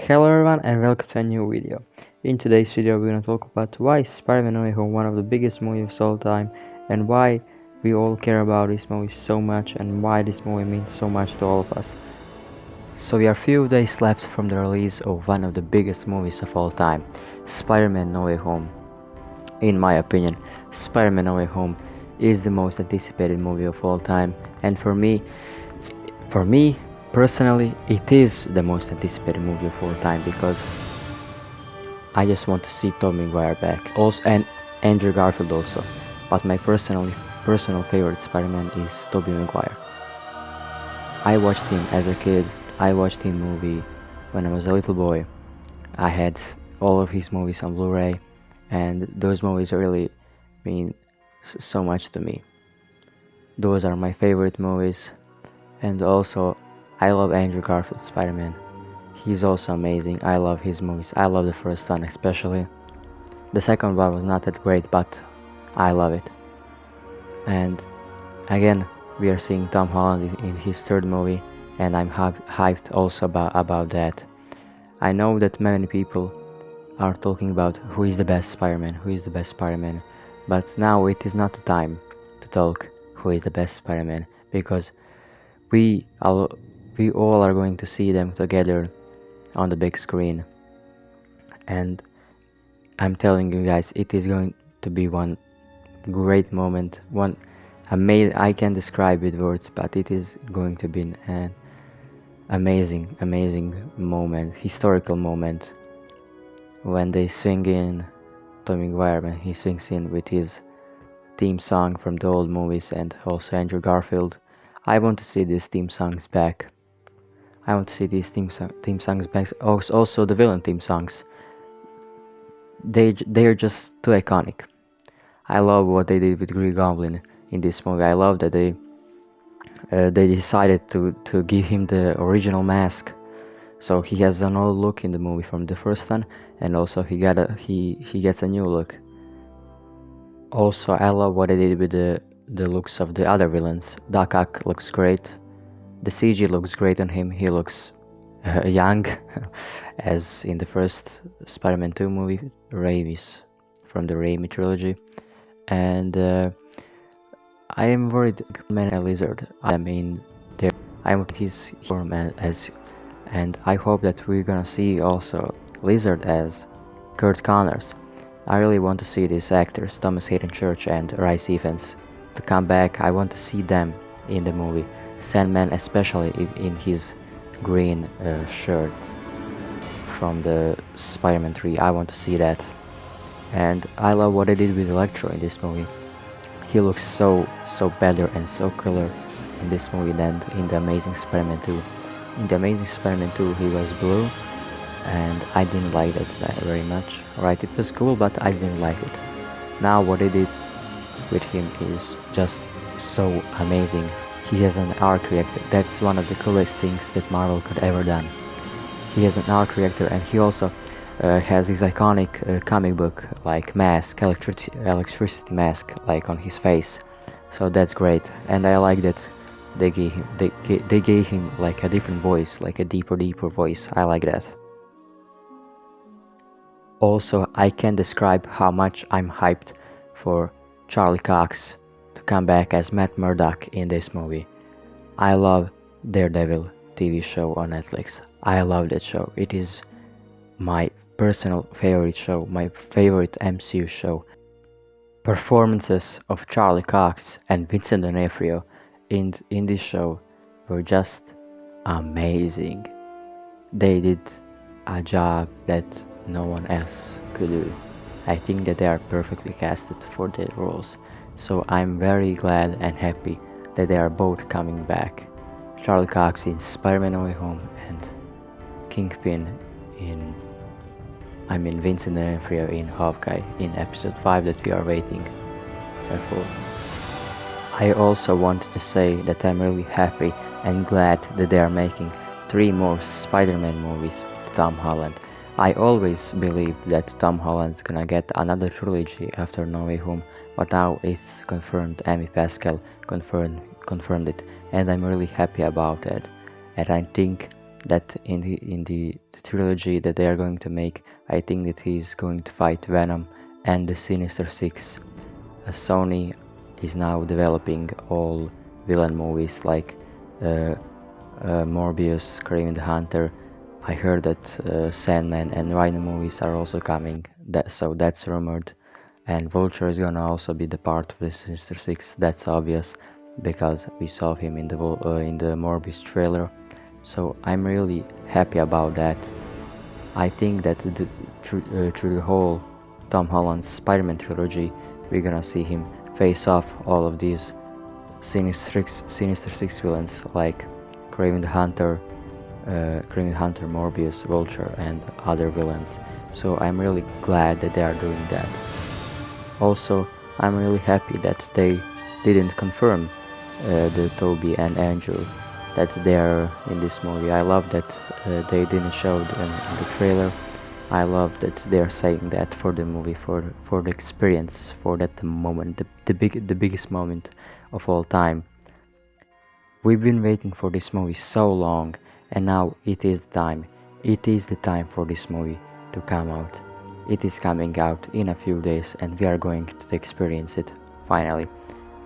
Hello everyone and welcome to a new video. In today's video we're gonna talk about why is Spider-Man No Way Home one of the biggest movies of all time and why we all care about this movie so much and why this movie means so much to all of us. So we are few days left from the release of one of the biggest movies of all time, Spider-Man No Way Home. In my opinion, Spider-Man No Way Home is the most anticipated movie of all time, and for me personally, it is the most anticipated movie of all time because I just want to see Tobey Maguire back, also and Andrew Garfield also. But my personal favorite Spider-Man is Tobey Maguire. I watched him as a kid. I watched him movie when I was a little boy. I had all of his movies on Blu-ray, and those movies really mean so much to me. Those are my favorite movies, and also I love Andrew Garfield's Spider-Man. He's also amazing. I love his movies. I love the first one especially. The second one was not that great, but I love it. And again, we are seeing Tom Holland in his third movie, and I'm hyped also about that. I know that many people are talking about who is the best Spider-Man, but now it is not the time to talk who is the best Spider-Man because we all are going to see them together on the big screen, and I'm telling you guys, it is going to be one great moment, one amazing, I can't describe with words, but it is going to be an amazing moment, historical moment, when they swing in Tobey Maguire, when he swings in with his theme song from the old movies, and also Andrew Garfield. I want to see these theme songs back. I want to see these theme songs back. Also the villain theme songs. They are just too iconic. I love what they did with Green Goblin in this movie. I love that they decided to give him the original mask, so he has an old look in the movie from the first one, and also he gets a new look. Also, I love what they did with the looks of the other villains. Doc Ock looks great. The CG looks great on him. He looks young, as in the first Spider-Man 2 movie, Raimi's, from the Raimi trilogy. And I am worried man a lizard. I mean, I want his form and I hope that we're gonna see also Lizard as Kurt Connors. I really want to see these actors, Thomas Hayden Church and Rhys Ifans, to come back. I want to see them in the movie. Sandman, especially in his green shirt from the Spider-Man 3. I want to see that. And I love what they did with Electro in this movie. He looks so better and so cooler in this movie than in the Amazing Spider-Man 2. In the Amazing Spider-Man 2 he was blue, and I didn't like that very much. Right, it was cool, but I didn't like it. Now what they did with him is just so amazing. He has an arc reactor. That's one of the coolest things that Marvel could ever done. He has an arc reactor, and he also has his iconic comic book like mask, electricity mask, like on his face. So that's great, and I like that they gave him like a different voice, like a deeper voice. I like that. Also, I can't describe how much I'm hyped for Charlie Cox to come back as Matt Murdock in this movie. I love Daredevil TV show on Netflix. I love that show. It is my personal favorite show, my favorite MCU show. Performances of Charlie Cox and Vincent D'Onofrio in this show were just amazing. They did a job that no one else could do. I think that they are perfectly casted for their roles, so I'm very glad and happy that they are both coming back. Charlie Cox in Spider-Man No Way Home and Kingpin Vincent D'Onofrio in Hawkeye in episode 5 that we are waiting for. I also wanted to say that I'm really happy and glad that they are making 3 more Spider-Man movies with Tom Holland. I always believed that Tom Holland's gonna get another trilogy after No Way Home, but now it's confirmed. Amy Pascal confirmed it, and I'm really happy about that. And I think that in the trilogy that they are going to make, I think that he's going to fight Venom and the Sinister Six. Sony is now developing all villain movies like uh, Morbius, Kraven the Hunter. I heard that Sandman and Rhino movies are also coming. So that's rumored. And Vulture is gonna also be the part of the Sinister Six. That's obvious because we saw him in the Morbius trailer. So I'm really happy about that. I think that through the whole Tom Holland's Spider-Man trilogy, we're gonna see him face off all of these Sinister Six villains like Kraven the Hunter, Morbius, Vulture, and other villains. So I'm really glad that they are doing that. Also, I'm really happy that they didn't confirm the Toby and Andrew that they are in this movie. I love that they didn't show them in the trailer. I love that they are saying that for the movie, for the experience, for that moment, the biggest moment of all time. We've been waiting for this movie so long, and now it is the time. It is the time for this movie to come out. It is coming out in a few days, and we are going to experience it finally.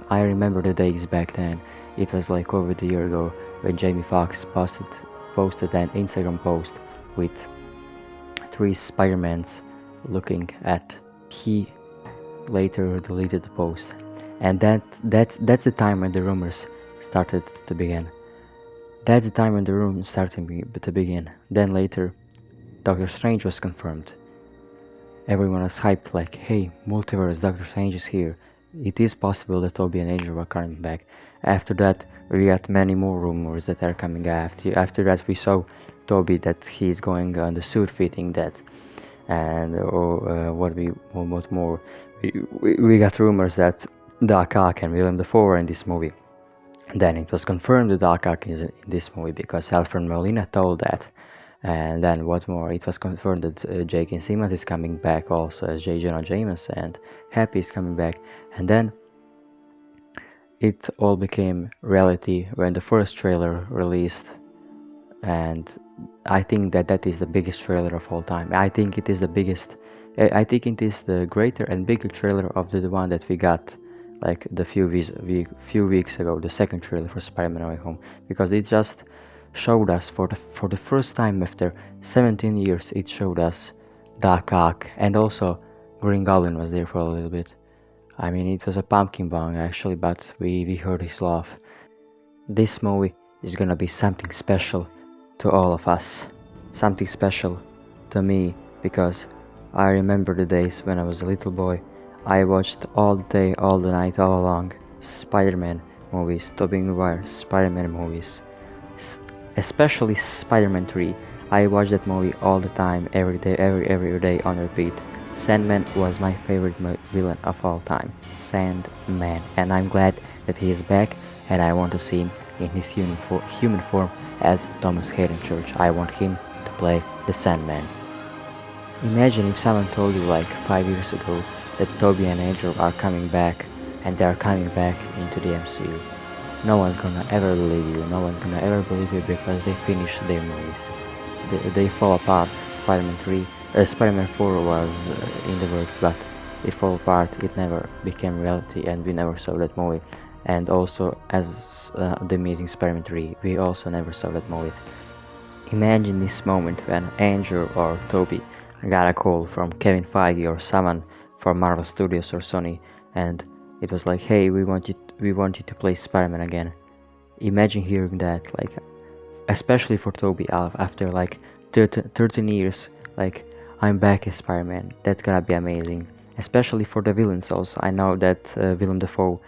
I remember the days back then. It was like over a year ago when Jamie Foxx posted an Instagram post with 3 Spider-Mans looking at. He later deleted the post, and that's the time when the rumors started to begin. That's the time when the rumors started to begin. Then later, Doctor Strange was confirmed. Everyone was hyped like, hey, multiverse, Doctor Strange is here. It is possible that Toby and Andrew are coming back. After that, we got many more rumors that are coming after that we saw Toby that he's going on the suit fitting that, and what more, we got rumors that Doc Ock and Willem Dafoe are in this movie. Then it was confirmed that Doc Ock is in this movie because Alfred Molina told that. And then what more? It was confirmed that J.K. Simmons is coming back also as J. Jonah Jameson, and Happy is coming back. And then it all became reality when the first trailer released, and I think that is the biggest trailer of all time. I think it is the biggest. I think it is the greater and bigger trailer of the one that we got like the few weeks ago, the second trailer for Spider-Man No Way Home, because it just showed us for the first time after 17 years. It showed us Doc Ock, and also Green Goblin was there for a little bit. I mean, it was a pumpkin bomb actually, but we heard his laugh. This movie is gonna be something special to all of us, something special to me, because I remember the days when I was a little boy. I watched all day, all the night, all along Spider-Man movies, Tobey Maguire Spider-Man movies, especially Spider-Man 3. I watched that movie all the time, every day on repeat. Sandman was my favorite villain of all time, Sandman, and I'm glad that he is back, and I want to see him in his human form as Thomas Hayden Church. I want him to play the Sandman. Imagine if someone told you like 5 years ago that Toby and Andrew are coming back, and they are coming back into the MCU. No one's gonna ever believe you. No one's gonna ever believe you because they finished their movies. They fall apart. Spider-Man 4 was in the works, but it fell apart. It never became reality, and we never saw that movie. And also, as The Amazing Spider-Man 3, we also never saw that movie. Imagine this moment when Andrew or Toby got a call from Kevin Feige or someone from Marvel Studios or Sony, and it was like, hey, we want you to play Spider-Man again. Imagine hearing that, like, especially for Toby after like 13 years, like, I'm back as Spider-Man. That's gonna be amazing. Especially for the villains also. I know that Willem Dafoe,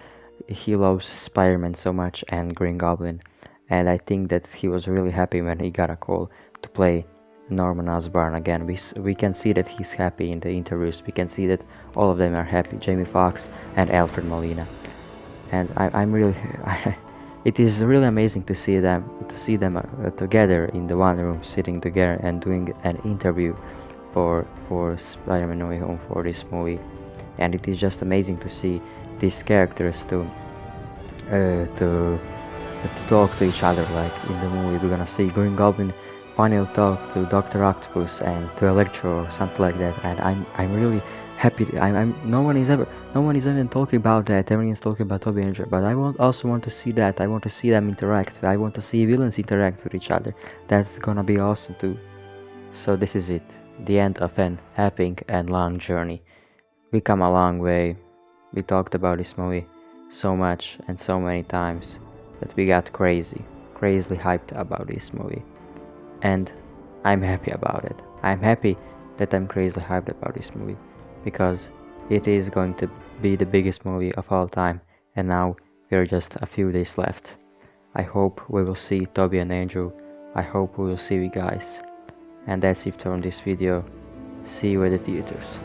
he loves Spider-Man so much and Green Goblin, and I think that he was really happy when he got a call to play Norman Osborn again. We can see that he's happy in the interviews. We can see that all of them are happy, Jamie Foxx and Alfred Molina. And I'm really it is really amazing to see them together in the one room, sitting together and doing an interview for Spider-Man No Way Home, for this movie. And it is just amazing to see these characters to talk to each other. Like in the movie, we're gonna see Green Goblin final talk to Dr. Octopus and to Electro or something like that, and I'm really happy. No one is even talking about that. Everyone is talking about Toby and Andrew, but I also want to see that. I want to see them interact. I want to see villains interact with each other. That's gonna be awesome too. So this is it, the end of an epic and long journey. We come a long way. We talked about this movie so much and so many times that we got crazily hyped about this movie. And I'm happy about it. I'm happy that I'm crazily hyped about this movie because it is going to be the biggest movie of all time, and now we are just a few days left. I hope we will see Toby and Andrew. I hope we will see you guys. And that's it for this video. See you at the theaters.